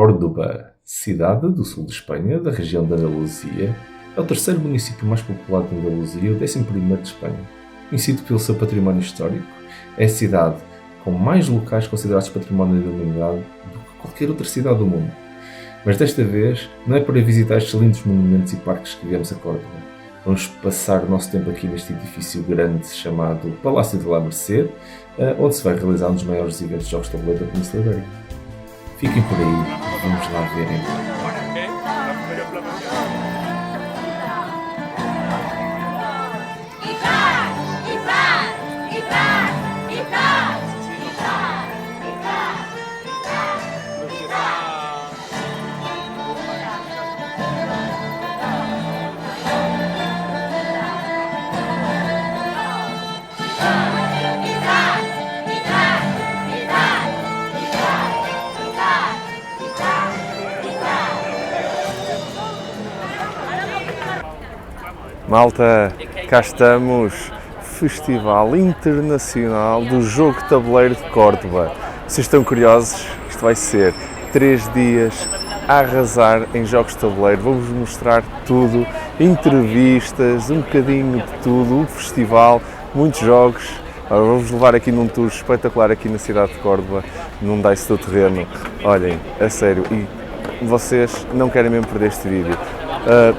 Córdoba, cidade do sul de Espanha, da região da Andaluzia, é o terceiro município mais populado da Andaluzia e o 11º de Espanha. Conhecido pelo seu património histórico, é a cidade com mais locais considerados património da humanidade do que qualquer outra cidade do mundo. Mas desta vez, não é para visitar estes lindos monumentos e parques que viemos a Córdoba. Vamos passar o nosso tempo aqui neste edifício grande chamado Palácio de la Merced, onde se vai realizar um dos maiores eventos de jogos de tabuleiro da Península Ibérica. Fiquem por aí, vamos lá ver então. Malta, cá estamos, Festival Internacional do Jogo de Tabuleiro de Córdoba. Vocês estão curiosos? Isto vai ser 3 dias a arrasar em jogos de tabuleiro. Vou-vos mostrar tudo, entrevistas, um bocadinho de tudo, um festival, muitos jogos. Vou-vos levar aqui num tour espetacular aqui na cidade de Córdoba, num dice do Terreno. Olhem, a sério, e vocês não querem mesmo perder este vídeo.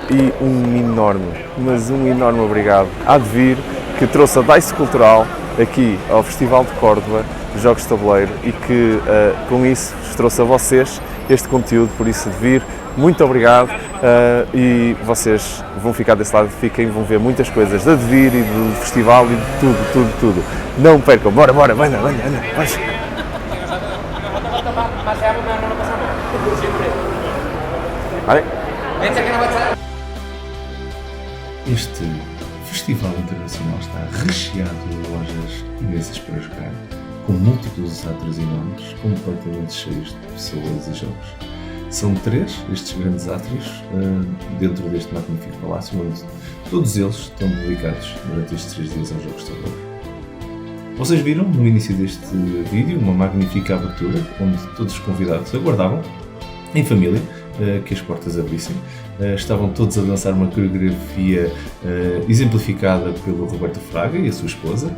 E um enorme obrigado à DEVIR, que trouxe a DICE Cultural aqui ao Festival de Córdoba de Jogos de Tabuleiro e que com isso vos trouxe a vocês este conteúdo. Por isso, DEVIR, muito obrigado, e vocês vão ficar desse lado, vão ver muitas coisas da DEVIR e do festival e de tudo. Não percam, bora, anda, vai. Este Festival Internacional está recheado de lojas imensas para jogar, com múltiplos atos enormes, completamente cheios de pessoas e jogos. São 3 estes grandes átrios dentro deste magnífico palácio, onde todos eles estão dedicados durante estes 3 dias aos jogos de tabuleiro. Vocês viram no início deste vídeo uma magnífica abertura, onde todos os convidados aguardavam, em família, que as portas abrissem. Estavam todos a dançar uma coreografia exemplificada pelo Roberto Fraga e a sua esposa.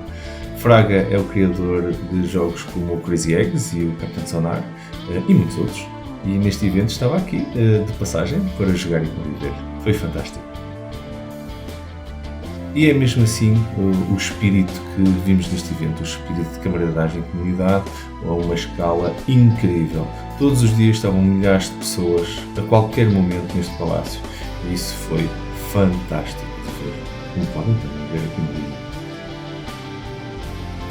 Fraga é o criador de jogos como o Crazy Eggs e o Captain Sonar e muitos outros. E neste evento estava aqui de passagem para jogar e conviver. Foi fantástico. E é mesmo assim o espírito que vimos deste evento, o espírito de camaradagem e comunidade, a uma escala incrível. Todos os dias estavam milhares de pessoas a qualquer momento neste palácio. E isso foi fantástico de ver, como podem também ver aqui no vídeo.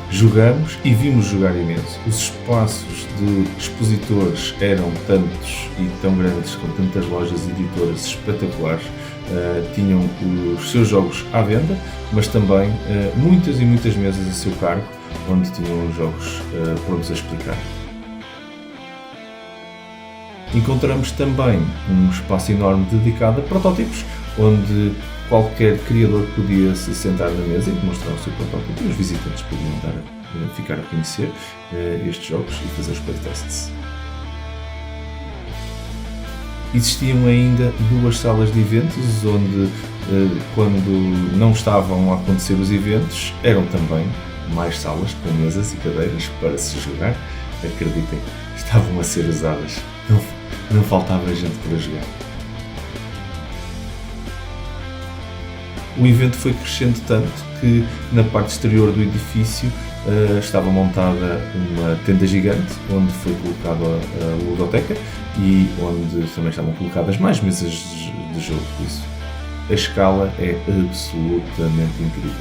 Jogamos e vimos jogar imenso. Os espaços de expositores eram tantos e tão grandes, com tantas lojas e editoras espetaculares. Tinham os seus jogos à venda, mas também muitas e muitas mesas a seu cargo, onde tinham os jogos prontos a explicar. Encontramos também um espaço enorme dedicado a protótipos, onde qualquer criador podia se sentar na mesa e demonstrar o seu protótipo, e os visitantes podiam ficar a conhecer estes jogos e fazer os playtests. Existiam ainda 2 salas de eventos, onde, quando não estavam a acontecer os eventos, eram também mais salas com mesas e cadeiras para se jogar. Acreditem, estavam a ser usadas, não faltava gente para jogar. O evento foi crescendo tanto que na parte exterior do edifício estava montada uma tenda gigante, onde foi colocada a ludoteca e onde também estavam colocadas mais mesas de jogo. Por isso, a escala é absolutamente incrível.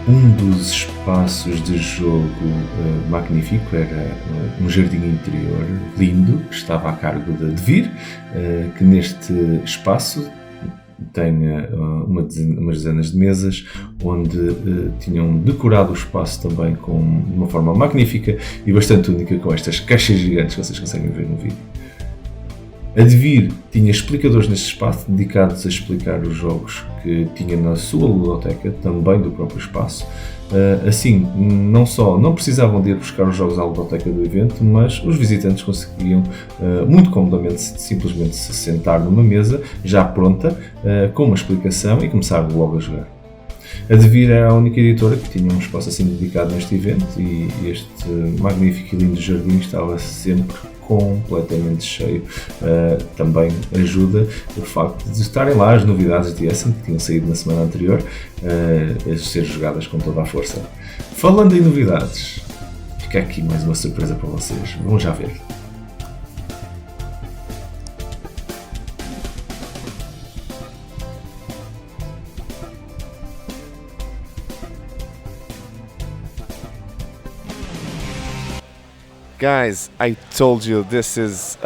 Um dos espaços de jogo magnífico era um jardim interior lindo, que estava a cargo da DEVIR, que neste espaço tem umas dezenas de mesas, onde tinham decorado o espaço também de uma forma magnífica e bastante única, com estas caixas gigantes que vocês conseguem ver no vídeo. A DEVIR tinha explicadores neste espaço dedicados a explicar os jogos que tinha na sua ludoteca, também do próprio espaço. Assim, não precisavam de ir buscar os jogos à ludoteca do evento, mas os visitantes conseguiam muito comodamente simplesmente se sentar numa mesa já pronta, com uma explicação, e começar logo a jogar. A DEVIR era a única editora que tinha um espaço assim dedicado neste evento, e este magnífico e lindo jardim estava sempre completamente cheio. Também ajuda o facto de estarem lá as novidades de Assim, que tinham saído na semana anterior, a ser jogadas com toda a força. Falando em novidades, fica aqui mais uma surpresa para vocês. Vão já ver. Guys, I told you this is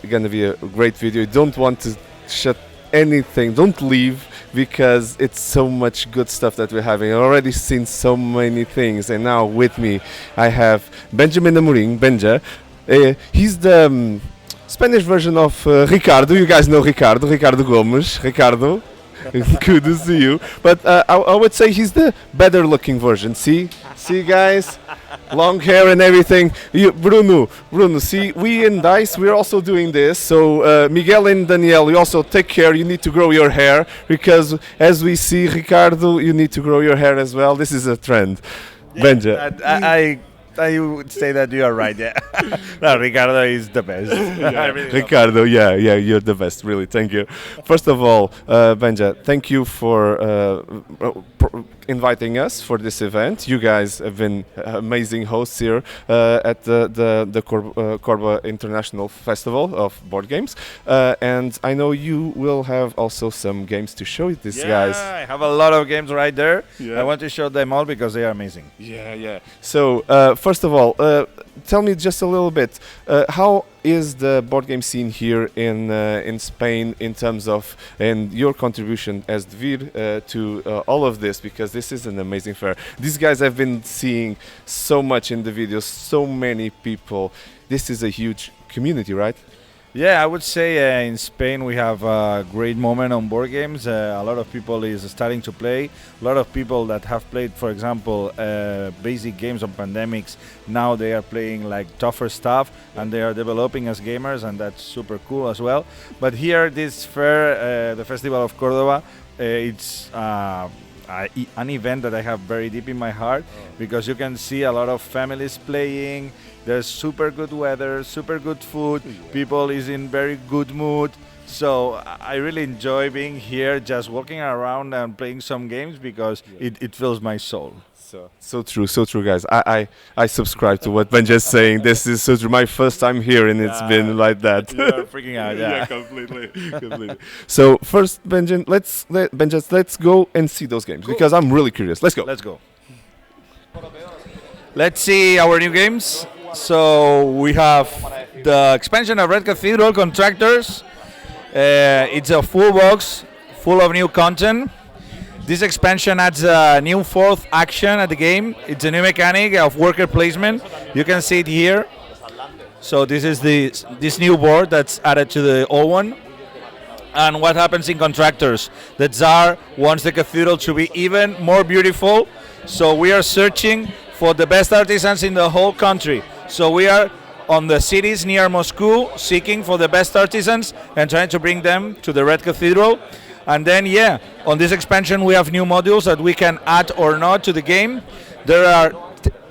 gonna be a great video. You don't want to shut anything, don't leave, because it's so much good stuff that we're having. I've already seen so many things, and now with me I have Benjamin Amorim, Benja. He's the Spanish version of Ricardo. You guys know Ricardo Gomes. Ricardo, good to see you. But I would say he's the better looking version. See guys? Long hair and everything. Bruno, see, we in DICE, we're also doing this. So Miguel and Daniel, you also take care. You need to grow your hair, because as we see, Ricardo, you need to grow your hair as well. This is a trend. Yeah, Benja. I would say that you are right. Yeah, no, Ricardo is the best. Yeah, Ricardo, yeah, you're the best. Really, thank you. First of all, Benja, thank you for inviting us for this event. You guys have been amazing hosts here at the Córdoba International Festival of Board Games, and I know you will have also some games to show these guys. Yeah, I have a lot of games right there. Yeah. I want to show them all because they are amazing. Yeah. So first of all, tell me just a little bit, how is the board game scene here in Spain in terms of, and your contribution as DEVIR to all of this, because this is an amazing fair. These guys have been seeing so much in the videos, so many people. This is a huge community, right? Yeah, I would say in Spain we have a great moment on board games. A lot of people is starting to play. A lot of people that have played, for example, basic games on pandemics, now they are playing like tougher stuff, and they are developing as gamers, and that's super cool as well. But here, this fair, the Festival of Córdoba, it's an event that I have very deep in my heart, because you can see a lot of families playing. There's super good weather, super good food. People is in very good mood. So I really enjoy being here, just walking around and playing some games, because it fills my soul. So true, guys. I subscribe to what Benja is saying. This is so true. My first time here, and it's been like that. You are freaking out, yeah. Completely. So first, Benja, let's go and see those games, because I'm really curious. Let's go. Let's see our new games. So we have the expansion of Red Cathedral Contractors. It's a full box full of new content. This expansion adds a new fourth action at the game. It's a new mechanic of worker placement. You can see it here. So this is this new board that's added to the old one. And what happens in Contractors? The Tsar wants the cathedral to be even more beautiful. So we are searching for the best artisans in the whole country. So we are on the cities near Moscow, seeking for the best artisans and trying to bring them to the Red Cathedral. And then, on this expansion we have new modules that we can add or not to the game. There are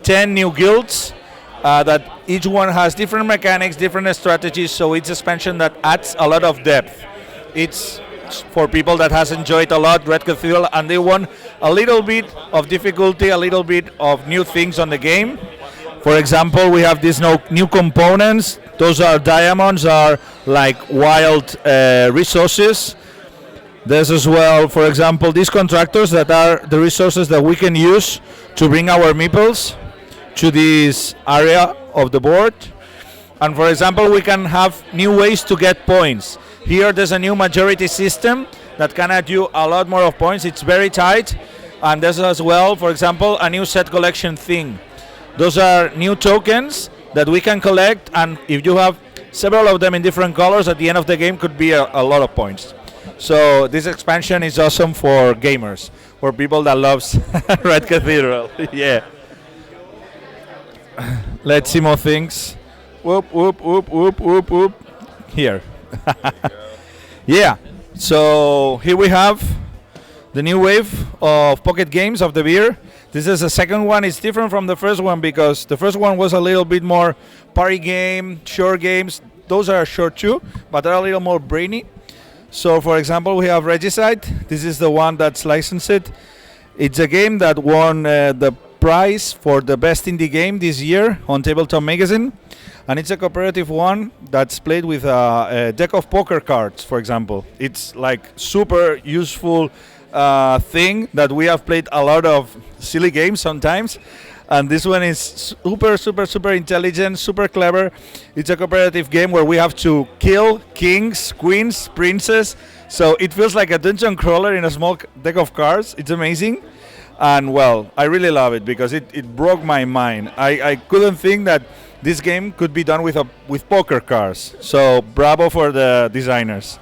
10 new guilds that each one has different mechanics, different strategies, so it's an expansion that adds a lot of depth. It's for people that has enjoyed a lot Red Cathedral and they want a little bit of difficulty, a little bit of new things on the game. For example, we have these new components. Those are diamonds, are like wild resources. There's as well, for example, these contractors that are the resources that we can use to bring our meeples to this area of the board. And for example, we can have new ways to get points. Here there's a new majority system that can add you a lot more of points. It's very tight, and there's as well, for example, a new set collection thing. Those are new tokens that we can collect, and if you have several of them in different colors, at the end of the game could be a lot of points. So this expansion is awesome for gamers, for people that loves Red Cathedral. Yeah. Let's see more things. Whoop, whoop, whoop, whoop, whoop, whoop. Here. Yeah. So here we have the new wave of pocket games of DEVIR. This is the second one. It's different from the first one because the first one was a little bit more party game, short games. Those are short too, but they're a little more brainy. So for example, we have Regicide. This is the one that's licensed. It's a game that won the prize for the best indie game this year on Tabletop Magazine. And it's a cooperative one that's played with a deck of poker cards, for example. It's like super useful thing that we have played a lot of silly games sometimes. And this one is super intelligent, super clever. It's a cooperative game where we have to kill kings, queens, princes. So it feels like a dungeon crawler in a small deck of cards. It's amazing. And well, I really love it because it broke my mind. I couldn't think that this game could be done with poker cards. So bravo for the designers.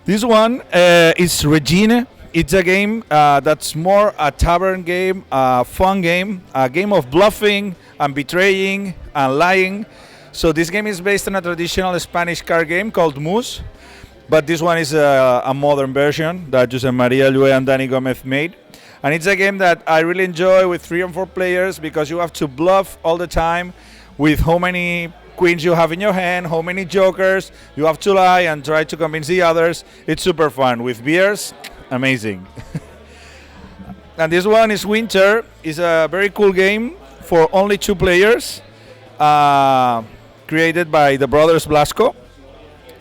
This one is Regine. It's a game that's more a tavern game, a fun game, a game of bluffing and betraying and lying. So this game is based on a traditional Spanish card game called Mus, but this one is a modern version that Jose Maria Llué and Dani Gomez made. And it's a game that I really enjoy with 3 and 4 players because you have to bluff all the time with how many queens you have in your hand, how many jokers. You have to lie and try to convince the others. It's super fun. With beers, amazing. And this one is Winter. It's a very cool game for only 2 players, created by the brothers Blasco.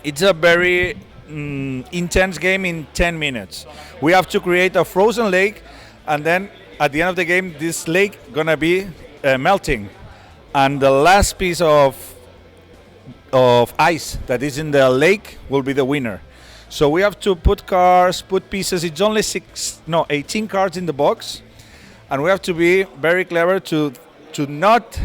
It's a very intense game in 10 minutes. We have to create a frozen lake, and then at the end of the game, this lake gonna be melting, and the last piece of ice that is in the lake will be the winner. So we have to put cards, put pieces. It's only 18 cards in the box, and we have to be very clever to not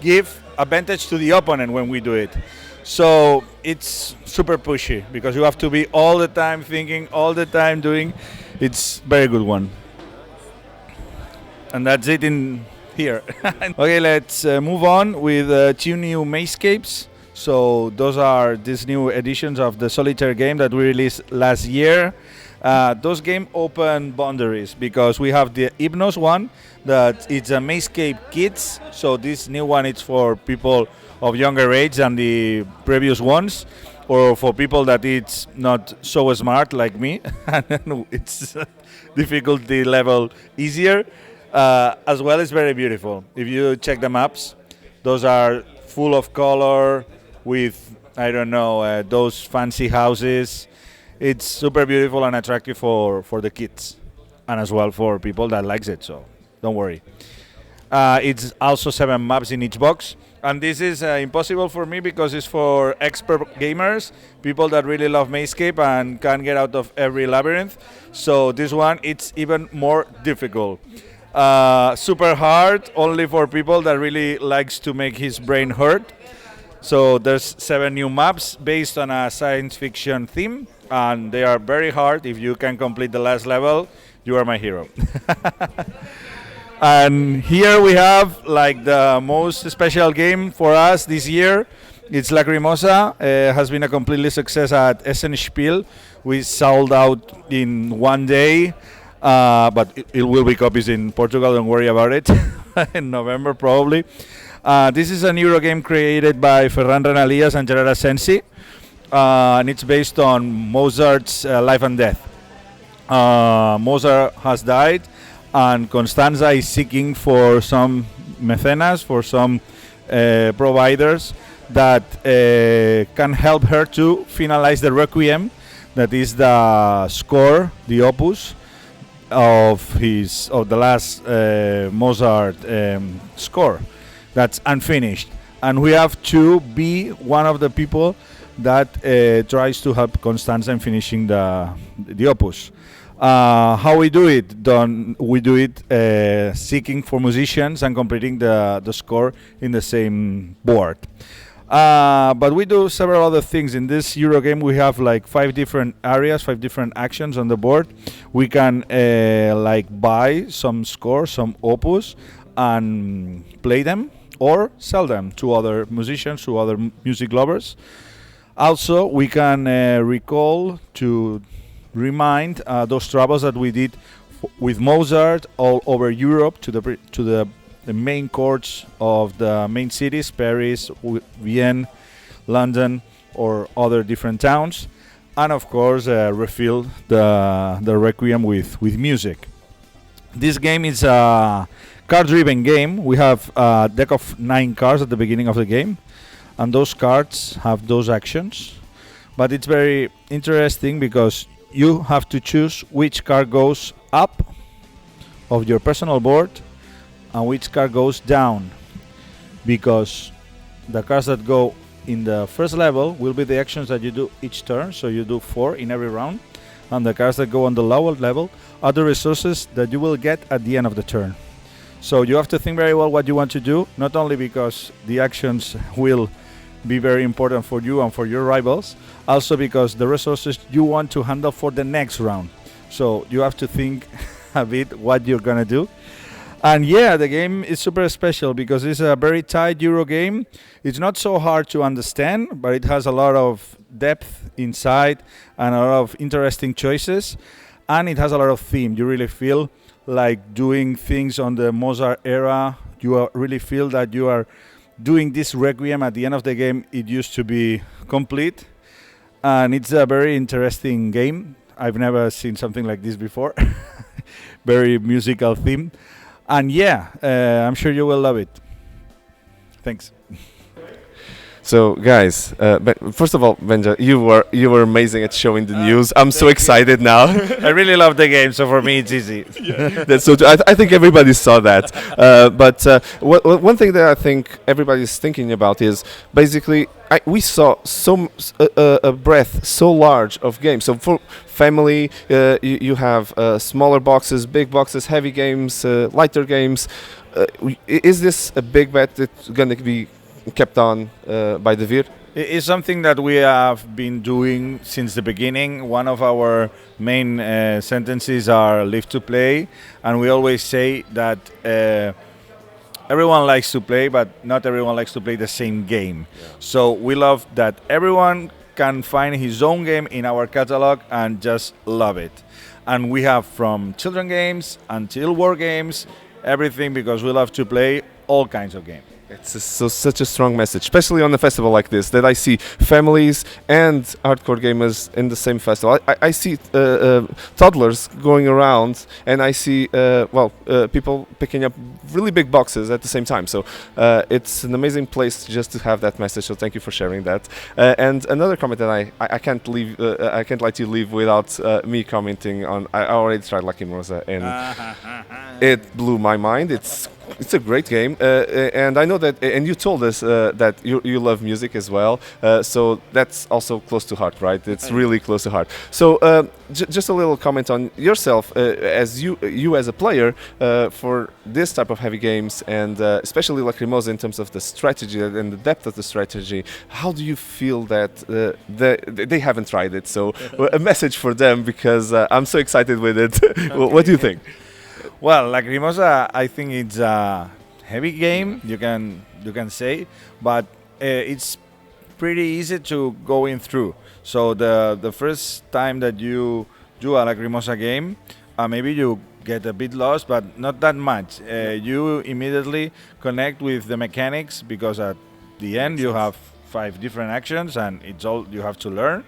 give advantage to the opponent when we do it. So it's super pushy because you have to be all the time thinking, all the time doing. It's very good one. And that's it in here. Okay, let's move on with 2 new Mazescapes. So those are these new editions of the solitaire game that we released last year. Those games open boundaries because we have the Hypnos one that it's a Mazescape Kids. So this new one is for people of younger age than the previous ones, or for people that it's not so smart like me. It's difficulty level easier. As well, it's very beautiful. If you check the maps, those are full of color with, I don't know, those fancy houses. It's super beautiful and attractive for the kids, and as well for people that likes it, so don't worry. It's also 7 maps in each box, and this is impossible for me because it's for expert gamers, people that really love Mazescape and can get out of every labyrinth. So this one, it's even more difficult. Super hard, only for people that really likes to make his brain hurt. So there's 7 new maps based on a science fiction theme, and they are very hard. If you can complete the last level, you are my hero. And here we have like the most special game for us this year. It's Lacrimosa. Has been a completely success at Essen Spiel. We sold out in 1 day. But it will be copies in Portugal, don't worry about it, in November probably. This is an Euro game created by Ferran Renalias and Gerard Asensi, and it's based on Mozart's life and death. Mozart has died, and Constanza is seeking for some mecenas, for some providers that can help her to finalize the Requiem, that is the score, the opus, of the last Mozart score that's unfinished, and we have to be one of the people that tries to help Constanza in finishing the opus. How we do it? We do it seeking for musicians and completing the score in the same board. But we do several other things. In this Euro game, we have like 5 different areas, 5 different actions on the board. We can like buy some scores, some opus, and play them or sell them to other musicians, to other music lovers. Also, we can recall to remind those travels that we did with Mozart all over Europe to the main courts of the main cities, Paris, Vienna, London, or other different towns, and of course refill the requiem with music. This game is a card-driven game. We have a deck of 9 cards at the beginning of the game, and those cards have those actions. But it's very interesting because you have to choose which card goes up of your personal board and which card goes down, because the cards that go in the first level will be the actions that you do each turn, so you do 4 in every round, and the cards that go on the lower level are the resources that you will get at the end of the turn. So you have to think very well what you want to do, not only because the actions will be very important for you and for your rivals, also because the resources you want to handle for the next round. So you have to think a bit what you're gonna do. And yeah, the game is super special because it's a very tight Euro game. It's not so hard to understand, but it has a lot of depth inside and a lot of interesting choices. And it has a lot of theme. You really feel like doing things on the Mozart era. You really feel that you are doing this requiem at the end of the game. It used to be complete. And it's a very interesting game. I've never seen something like this before. Very musical theme. And yeah, I'm sure you will love it. Thanks. So guys, first of all, Benja, you were amazing at showing the news. I'm so excited now. I really love the game, so for me it's easy. That's so. I think everybody saw that. But one thing that I think everybody's thinking about is basically we saw a breadth so large of games. So for family, you have smaller boxes, big boxes, heavy games, lighter games. Is this a big bet that's going to be kept on by DEVIR? It's something that we have been doing since the beginning. One of our main sentences are live to play, and we always say that everyone likes to play, but not everyone likes to play the same game. Yeah. So we love that everyone can find his own game in our catalog and just love it. And we have from children games until war games, everything, because we love to play all kinds of games. It's such a strong message, especially on a festival like this, that I see families and hardcore gamers in the same festival. I see toddlers going around, and I see people picking up really big boxes at the same time. So it's an amazing place just to have that message. So thank you for sharing that. And another comment that I can't leave, I can't let you leave without me commenting on. I already tried Lacrimosa, and it blew my mind. It's a great game, and I know that, and you told us that you love music as well, so that's also close to heart, right? It's really close to heart. So just a little comment on yourself as you as a player for this type of heavy games, and especially Lacrimosa in terms of the strategy and the depth of the strategy. How do you feel that they haven't tried it? So a message for them, because I'm so excited with it. What do you think? Well, Lacrimosa, I think it's a heavy game, you can say, but it's pretty easy to go in through. So the first time that you do a Lacrimosa game, maybe you get a bit lost, but not that much. You immediately connect with the mechanics, because at the end you have 5 different actions and it's all you have to learn.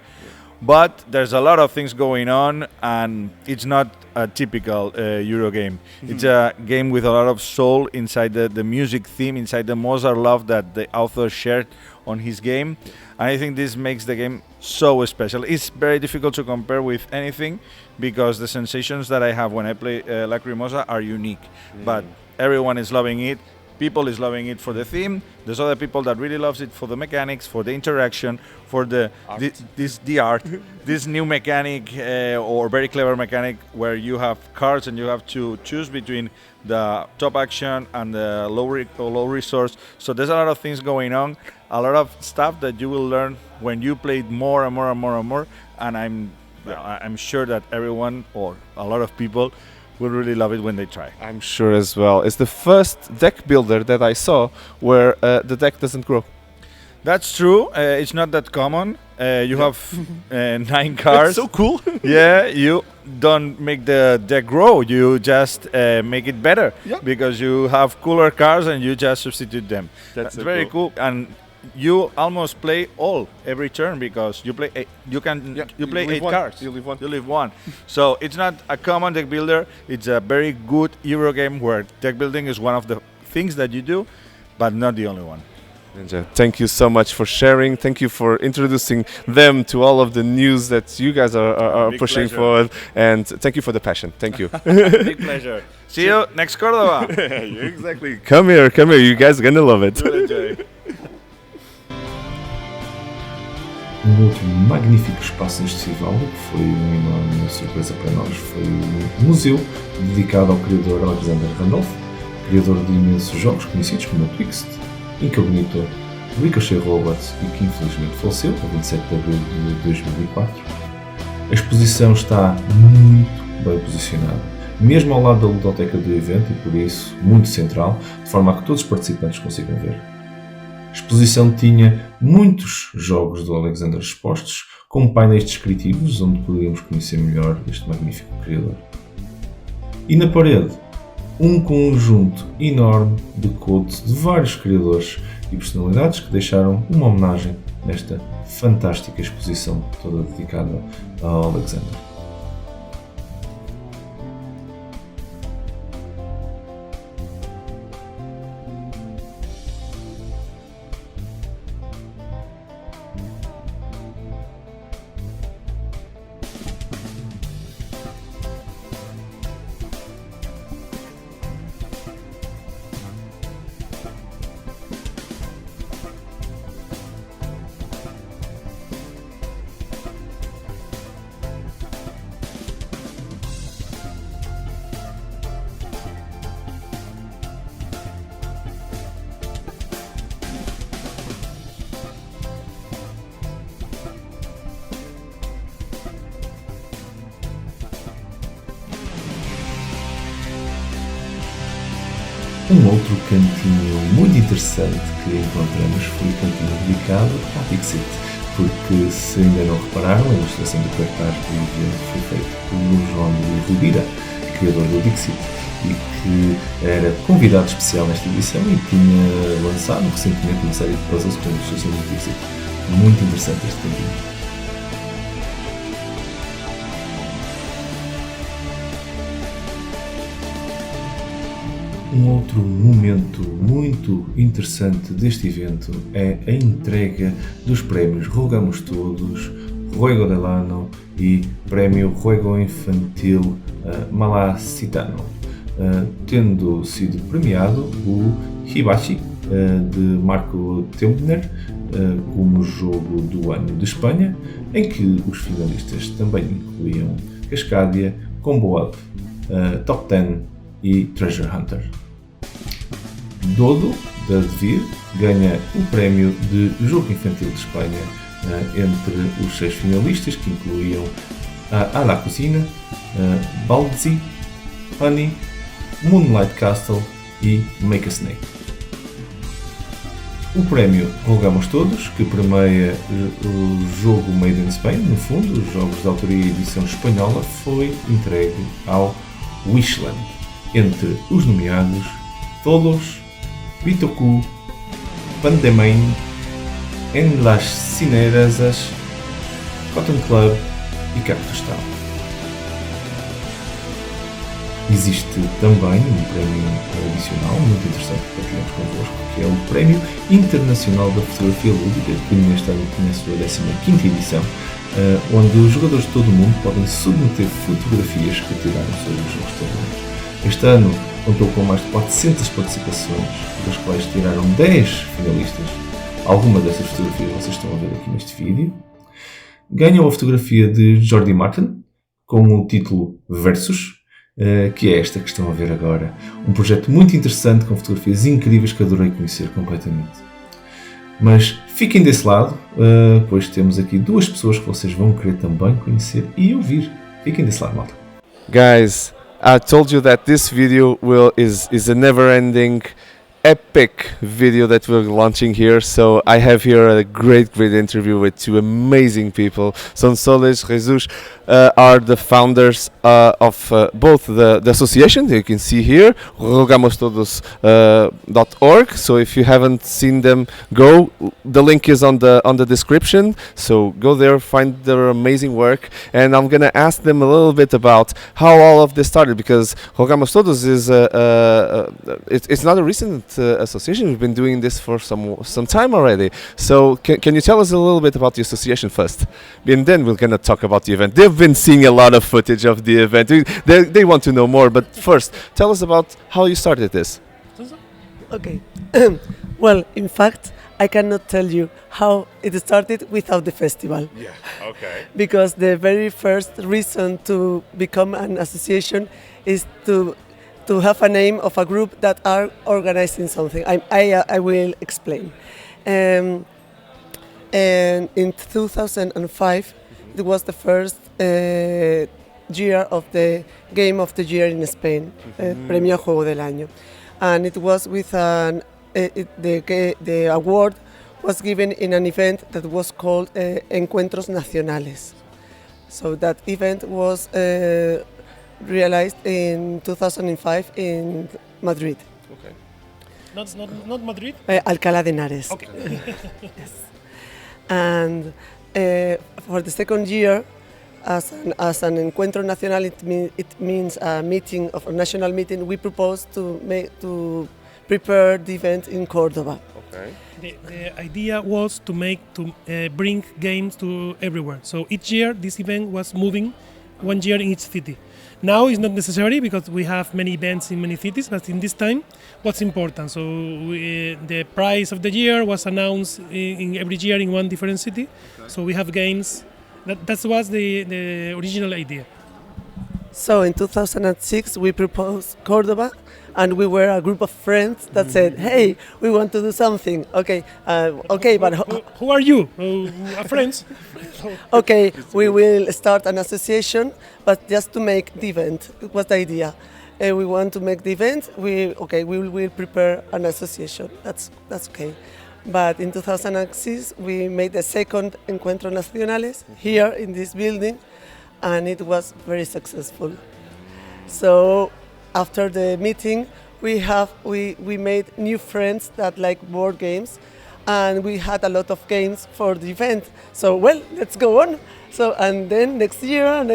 But there's a lot of things going on, and it's not a typical Euro game. Mm-hmm. It's a game with a lot of soul inside the music theme, inside the Mozart love that the author shared on his game. And I think this makes the game so special. It's very difficult to compare with anything, because the sensations that I have when I play Lacrimosa are unique. But everyone is loving it people is loving it for the theme. There's other people that really loves it for the mechanics, for the interaction, for the art, this new mechanic or very clever mechanic where you have cards and you have to choose between the top action and the low resource. So there's a lot of things going on, a lot of stuff that you will learn when you play it more and more and more and more. And I'm sure that everyone or a lot of people will really love it when they try. I'm sure as well. It's the first deck builder that I saw where the deck doesn't grow. That's true. It's not that common. You have 9 cards. That's so cool. Yeah, you don't make the deck grow. You just make it better because you have cooler cards and you just substitute them. That's so very cool. And you almost play every turn because you play 8 cards. You leave one. You leave one. So it's not a common deck builder. It's a very good Euro game where deck building is one of the things that you do, but not the only one. Ninja, thank you so much for sharing. Thank you for introducing them to all of the news that you guys are pushing forward. And thank you for the passion. Thank you. Big pleasure. See you next Córdoba. Exactly. Come here. You guys are gonna love it. Outro magnífico espaço neste festival, que foi uma enorme surpresa para nós, foi o museu dedicado ao criador Alexander Randolph, criador de imensos jogos conhecidos como Twixed, Incognito, Ricochet Robots e que infelizmente faleceu a 27 de abril de 2004. A exposição está muito bem posicionada, mesmo ao lado da ludoteca do evento e por isso muito central, de forma a que todos os participantes consigam ver. A exposição tinha muitos jogos do Alexander expostos, com painéis descritivos onde poderíamos conhecer melhor este magnífico criador. E na parede, um conjunto enorme de codes de vários criadores e personalidades que deixaram uma homenagem nesta fantástica exposição toda dedicada ao Alexander. Um outro cantinho muito interessante que encontramos foi o cantinho dedicado ao Dixit, porque se ainda não repararam, a ilustração do cartaz do evento foi feita por João Quintela, criador do Dixit, e que era convidado especial nesta edição e tinha lançado recentemente uma série de puzzles com a ilustração do Dixit. Muito interessante este cantinho. Um outro momento muito interessante deste evento é a entrega dos prémios Jogamos Todos, Juego del Ano e Prémio Juego Infantil Malacitano, tendo sido premiado o Hibachi de Marco Tempner como jogo do ano de Espanha, em que os finalistas também incluíam Cascadia, Combo Up, Top 10 e Treasure Hunter. Dodo, da DEVIR, ganha o prémio de Jogo Infantil de Espanha entre os 6 finalistas, que incluíam A la Cocina, Baldi, Honey, Moonlight Castle e Make a Snake. O prémio Jogamos Todos, que premia o jogo Made in Spain, no fundo, os jogos de autoria e edição espanhola, foi entregue ao Wishland, entre os nomeados Todos, Bitoku, Pandemain, En las Cinerazas, Cotton Club e Cactus Town. Existe também um prémio adicional muito interessante que partilhamos convosco, que é o Prémio Internacional da Fotografia Lúdica, que neste ano tem a sua 15ª edição, onde os jogadores de todo o mundo podem submeter fotografias que tiraram sobre os jogos de tabuleiro. Este ano contou com mais de 400 participações, das quais tiraram 10 finalistas. Algumas dessas fotografias vocês estão a ver aqui neste vídeo. Ganhou a fotografia de Jordi Martin, com o título Versus, que é esta que estão a ver agora. Um projeto muito interessante, com fotografias incríveis que adorei conhecer completamente. Mas fiquem desse lado, pois temos aqui duas pessoas que vocês vão querer também conhecer e ouvir. Fiquem desse lado, malta. Guys, I told you that this video is a never-ending epic video that we're launching here. So I have here a great interview with two amazing people. Sonsoles, Jesus are the founders of both the association you can see here, jogamostodos.org. So if you haven't seen them, go. The link is on the description. So go there, find their amazing work, and I'm gonna ask them a little bit about how all of this started, because Jogamos Todos is it's not a recent association. We've been doing this for some time already. So can you tell us a little bit about the association first, and then we're gonna talk about the event. They've been seeing a lot of footage of the event. They want to know more, but first, tell us about how you started this. Okay. Well, in fact, I cannot tell you how it started without the festival. Yeah. Okay. Because the very first reason to become an association is to have a name of a group that are organizing something. I will explain. And in 2005, it was the first year of the Game of the Year in Spain, Premio Juego del Año, and it was with the award was given in an event that was called Encuentros Nacionales. So that event was realized in 2005 in Madrid. Okay. Not Madrid? Alcalá de Henares. Okay. Yes. And for the second year, as an Encuentro Nacional, it means a meeting of a national meeting. We proposed to prepare the event in Córdoba. Okay. The idea was to bring games to everywhere. So each year this event was moving 1 year in each city. Now it's not necessary because we have many events in many cities, but in this time, what's important? So the prize of the year was announced in every year in one different city. Okay. So we have games. That was the original idea. So in 2006 we proposed Córdoba, and we were a group of friends that said, "Hey, we want to do something." Okay, but who are you? Friends. Okay, we will start an association, but just to make the event. It was the idea. We want to make the event. We will prepare an association. That's okay. But in 2006 we made the second Encuentros Nacionales here in this building, and it was very successful. So after the meeting, we made new friends that like board games, and we had a lot of games for the event. So let's go on. So and then next year, and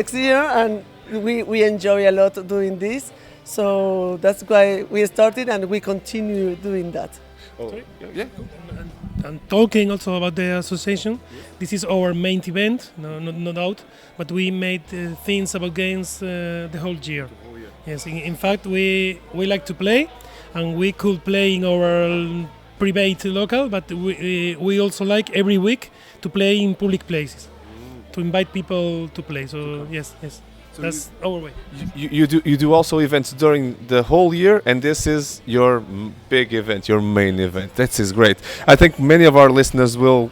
we enjoy a lot doing this. So that's why we started, and we continue doing that. Oh, yeah. And talking also about the association, this is our main event, no doubt. But we made things about games the whole year. Yes, in fact, we like to play, and we could play in our private local, but we also like every week to play in public places, to invite people to play. So yes. So that's our way. You do also events during the whole year, and this is your big event, your main event. That is great. I think many of our listeners will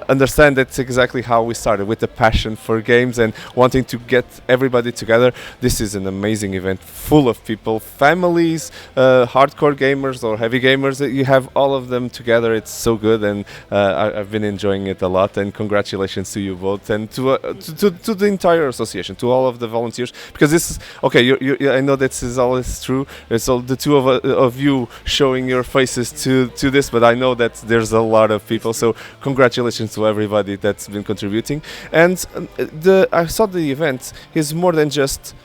understand that's exactly how we started, with the passion for games and wanting to get everybody together. This is an amazing event, full of people, families, hardcore gamers or heavy gamers. You have all of them together. It's so good, and I've been enjoying it a lot. And congratulations to you both, and to the entire association, to all of the volunteers, because this is okay. I know this is always true. It's all the two of you showing your faces to this, but I know that there's a lot of people. So congratulations to everybody that's been contributing. And I saw the event is more than just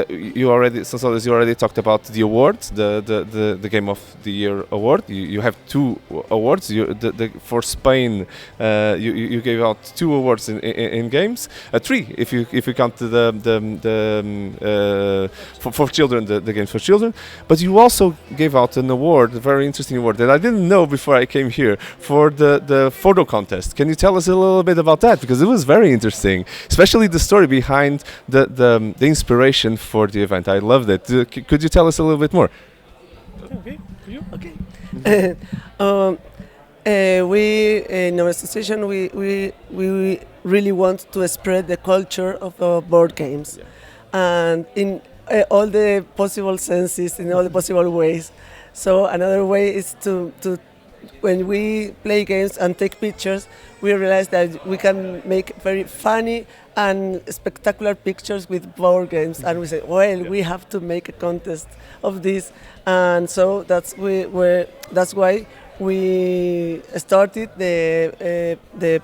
you already talked about the award, the Game of the Year award. You have 2 awards. For Spain, you gave out 2 awards in games. 3 if you count for children, the games for children. But you also gave out an award, a very interesting award that I didn't know before I came here, for the photo contest. Can you tell us a little bit about that, because it was very interesting, especially the story behind the inspiration for the event. I loved it. Could you tell us a little bit more? Okay, for you? Okay. We in our association we really want to spread the culture of board games, and in all the possible senses, in all the possible ways. So another way is to when we play games and take pictures, we realize that we can make very funny and spectacular pictures with board games, and we say, well, we have to make a contest of this, and so that's why we started the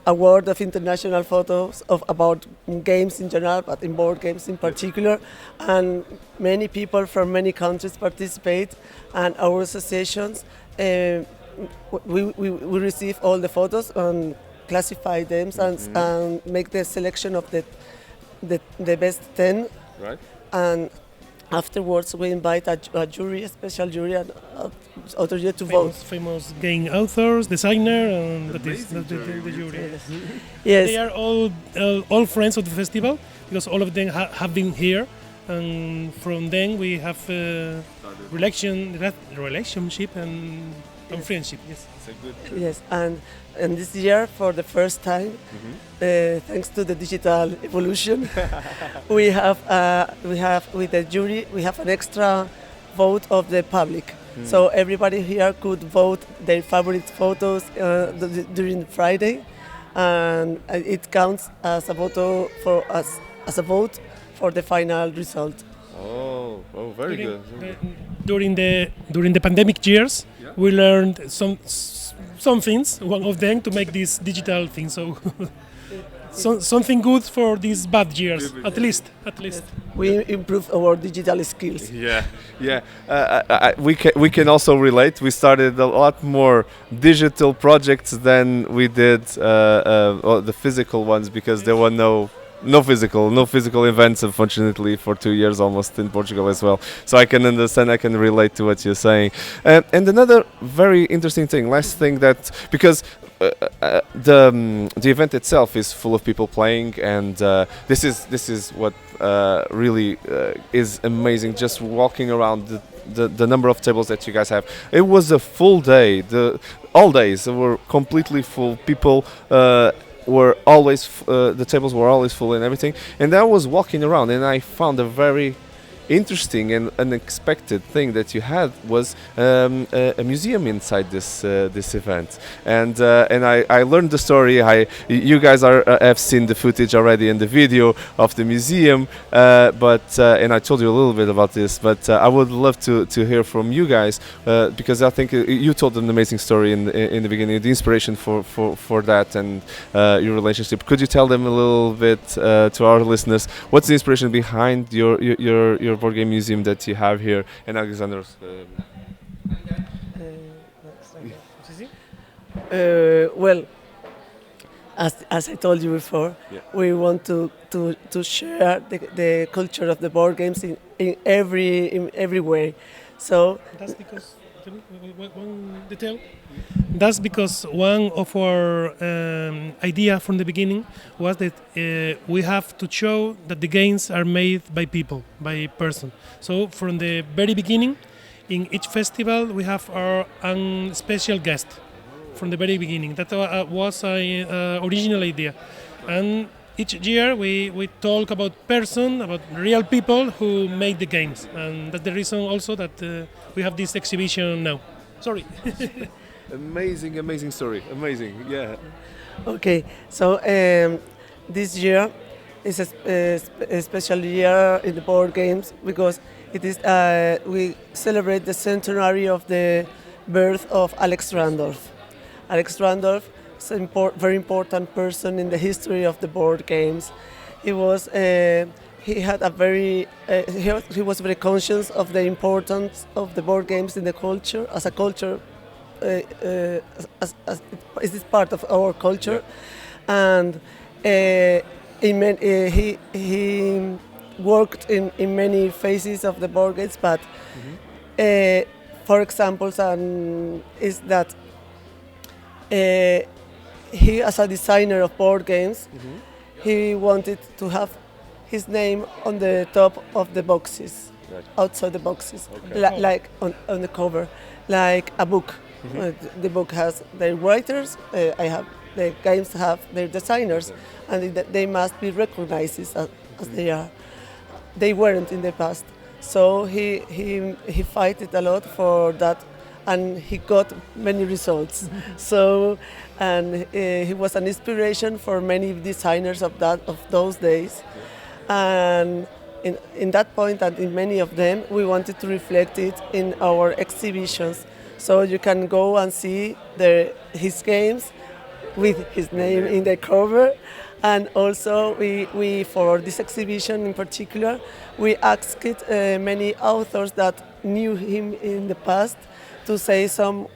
award of international photos about games in general, but in board games in particular, and many people from many countries participate, and our associations we receive all the photos and classify them and make the selection of the best 10, Right. and afterwards we invite a jury, a special jury, and other jury to vote. Famous game authors, designer, and that is the jury. Yes. They are all friends of the festival, because all of them have been here, and from them we have relationship and friendship. Yes. Yes, and this year, for the first time, thanks to the digital evolution, we have with the jury we have an extra vote of the public. So everybody here could vote their favorite photos during Friday, and it counts as a vote for the final result. Oh, very good. During the pandemic years, we learned some things. One of them to make this digital thing. So something good for these bad years, at least. We improved our digital skills. Yeah. We can also relate. We started a lot more digital projects than we did the physical ones, because there were no physical events, unfortunately, for 2 years almost in Portugal as well. So I can understand, I can relate to what you're saying. And another very interesting thing, last thing, that because the event itself is full of people playing, and this is what really is amazing. Just walking around the number of tables that you guys have. It was a full day. All days were completely full. People. Were always the tables were always full and everything, and I was walking around and I found a very interesting and unexpected thing that you had was a museum inside this event, and I learned the story. You guys have seen the footage already in the video of the museum, but and I told you a little bit about this, but I would love to hear from you guys, because I think you told an amazing story in the beginning, the inspiration for that, and your relationship. Could you tell them a little bit, to our listeners, what's the inspiration behind your board game museum that you have here? And Alexander's well, as I told you before, we want to share the culture of the board games in every way. So that's because one detail. That's because one of our idea from the beginning was that we have to show that the games are made by people, by person. So from the very beginning, in each festival we have our own special guest. From the very beginning, that was an original idea, and each year we talk about real people who make the games, and that's the reason also that we have this exhibition now. Sorry. Amazing story. Amazing, yeah. Okay, so this year is a special year in the board games, because it is we celebrate the centenary of the birth of Alex Randolph. Alex Randolph is a very important person in the history of the board games. He was he had a very he was very conscious of the importance of the board games in the culture as a culture. As is this part of our culture, and he worked in many phases of the board games. But for example, is that he, as a designer of board games, he wanted to have his name on the top of the boxes, outside the boxes, like on the cover, like a book. The book has their writers. The games have their designers, and they must be recognized as they are. They weren't in the past, so he fought a lot for that, and he got many results. So, and he was an inspiration for many designers of those days, and in that point and in many of them, we wanted to reflect it in our exhibitions. So you can go and see his games with his name in the cover. And also we for this exhibition in particular, we asked many authors that knew him in the past to say some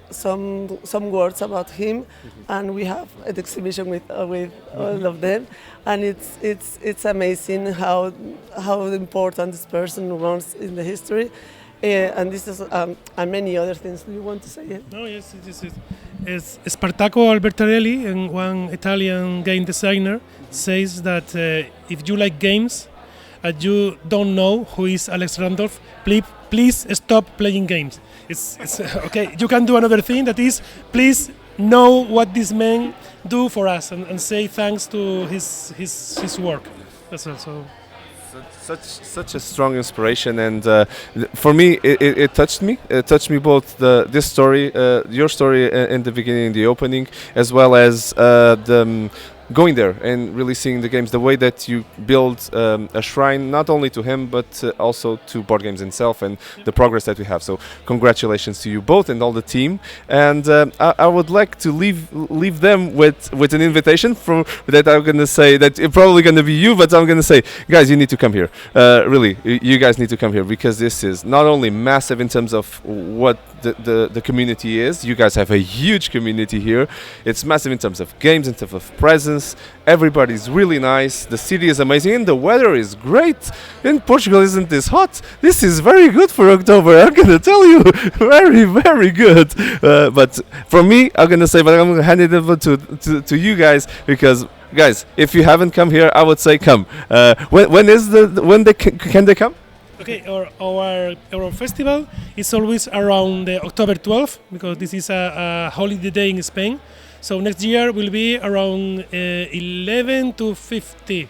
words about him, and we have an exhibition with all of them, and it's amazing how important this person was in the history. And this is and many other things. Do you want to say it? No, yes, it's Spartaco Albertarelli, and one Italian game designer, says that if you like games and you don't know who is Alex Randolph, please stop playing games. It's okay. You can do another thing, that is, please know what this man do for us, and say thanks to his work. That's also. Such a strong inspiration, and for me it touched me. It touched me both this story, your story in the beginning, the opening, as well as going there and really seeing the games, the way that you build a shrine not only to him but also to board games itself, and the progress that we have. So congratulations to you both and all the team. And I would like to leave them with an invitation that I'm going to say that it's probably going to be you, but I'm going to say, guys, you need to come here. Really, you guys need to come here, because this is not only massive in terms of what the community is. You guys have a huge community here. It's massive in terms of games, in terms of presence. Everybody's really nice. The city is amazing, and the weather is great. In Portugal, isn't this hot? This is very good for October. I'm gonna tell you, very, very good. But from me, I'm gonna say, but I'm gonna hand it over to you guys, because guys, if you haven't come here, I would say come. When can they come? Okay, our festival is always around October 12th, because this is a holiday day in Spain. So next year will be around 11 to 15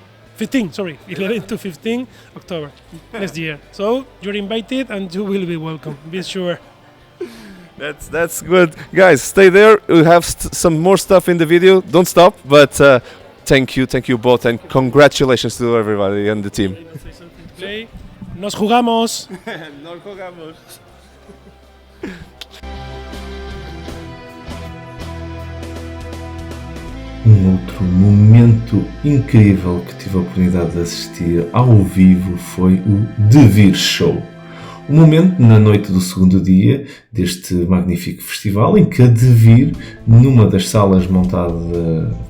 October next year. So you're invited and you will be welcome, be sure. That's good. Guys, stay there. We'll have some more stuff in the video. Don't stop, but thank you both, and congratulations to everybody and the team. Nos jugamos. Nos jugamos. Outro momento incrível que tive a oportunidade de assistir ao vivo foi o DEVIR Show. Um momento na noite do segundo dia deste magnífico festival, em que a DEVIR, numa das salas montada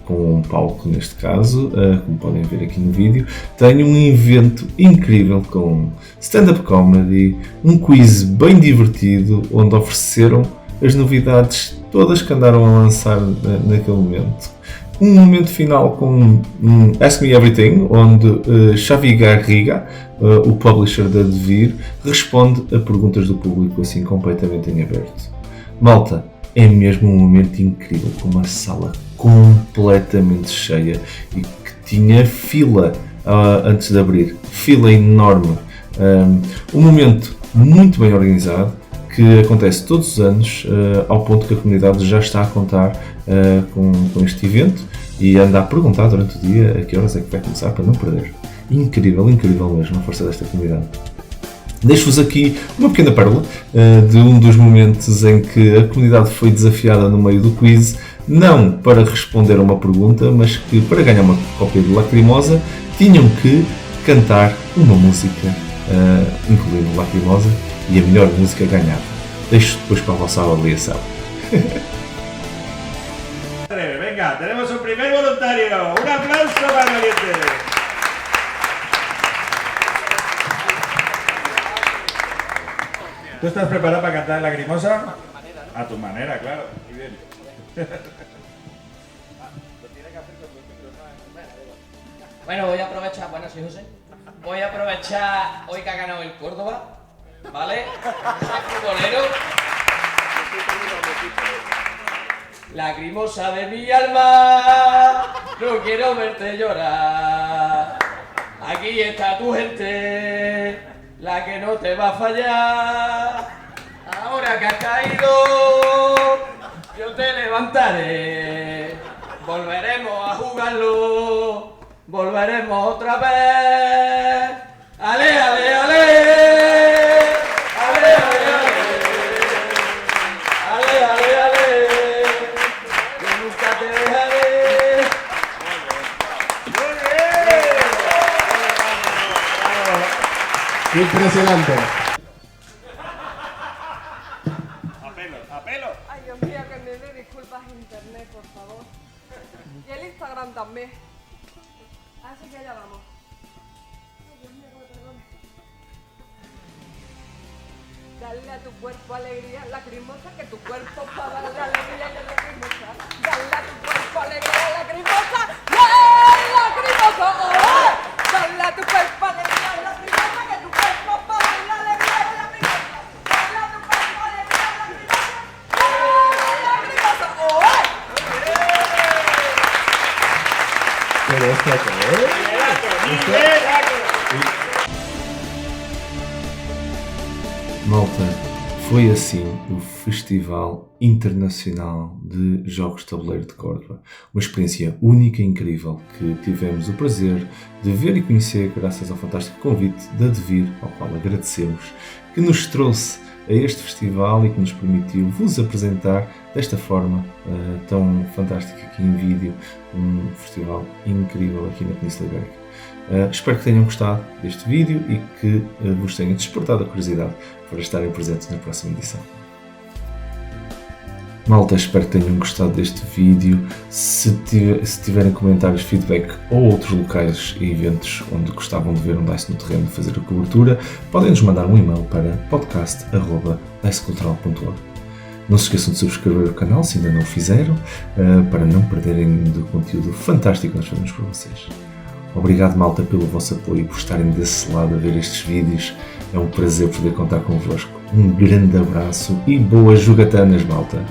com um palco, neste caso, como podem ver aqui no vídeo, tem um evento incrível com stand-up comedy, um quiz bem divertido, onde ofereceram as novidades todas que andaram a lançar naquele momento. Um momento final com Ask Me Everything, onde Xavi Garriga, o publisher da DEVIR, responde a perguntas do público, assim completamente em aberto. Malta, é mesmo um momento incrível, com uma sala completamente cheia e que tinha fila antes de abrir, fila enorme. Um momento muito bem organizado, que acontece todos os anos, ao ponto que a comunidade já está a contar com este evento e anda a perguntar durante o dia a que horas é que vai começar, para não perder. Incrível, incrível mesmo a força desta comunidade. Deixo-vos aqui uma pequena pérola de um dos momentos em que a comunidade foi desafiada no meio do quiz, não para responder a uma pergunta, mas que para ganhar uma cópia de Lacrimosa tinham que cantar uma música, incluindo Lacrimosa, e a melhor música ganhava. Deixo depois para a vossa avaliação. Venga, tenemos un primer voluntario. Un aplauso para el valiente. ¿Tú estás preparado para cantar Lacrimosa? A tu manera, claro. Muy bien. Bueno, voy a aprovechar, bueno, sí, José. Voy a aprovechar hoy que ha ganado el Córdoba, ¿vale? Soy futbolero. Lacrimosa de mi alma, no quiero verte llorar. Aquí está tu gente, la que no te va a fallar. Ahora que has caído, yo te levantaré. Volveremos a jugarlo. Volveremos otra vez. ¡Ale, ale, ale! ¡Ale, ale, ale! ¡Ale, ale, ale! Yo nunca te dejaré. Impresionante. A pelo. Ay, Dios mío, que me dé disculpas internet, por favor. Y el Instagram también. Así que ya vamos. Ay, Dios mío, que me perdone. Dale a tu cuerpo alegría, lacrimosa, que tu cuerpo para darle alegría y lacrimosa. Dale a tu cuerpo alegría, lacrimosa, lacrimosa. ¡Oh! Dale a tu cuerpo alegría, lacrimosa, que tu cuerpo para darle alegría y lacrimosa. Dale a tu cuerpo alegría, lacrimosa, lacrimosa. ¡Oh! Pero esto qué es? Malta, foi assim o Festival Internacional de Jogos de Tabuleiro de Córdoba. Uma experiência única e incrível que tivemos o prazer de ver e conhecer graças ao fantástico convite da DEVIR, ao qual agradecemos, que nos trouxe a este festival e que nos permitiu vos apresentar desta forma tão fantástica aqui em vídeo, um festival incrível aqui na Península Ibérica. Espero que tenham gostado deste vídeo e que vos tenha despertado a curiosidade para estarem presentes na próxima edição. Malta, espero que tenham gostado deste vídeo. Se tiverem comentários, feedback ou outros locais e eventos onde gostavam de ver um DICE no Terreno fazer a cobertura, podem-nos mandar um e-mail para podcast@dicecultural.org. Não se esqueçam de subscrever o canal se ainda não o fizeram, para não perderem do conteúdo fantástico que nós fazemos para vocês. Obrigado, malta, pelo vosso apoio e por estarem desse lado a ver estes vídeos. É um prazer poder contar convosco. Um grande abraço e boas jogatanas, malta!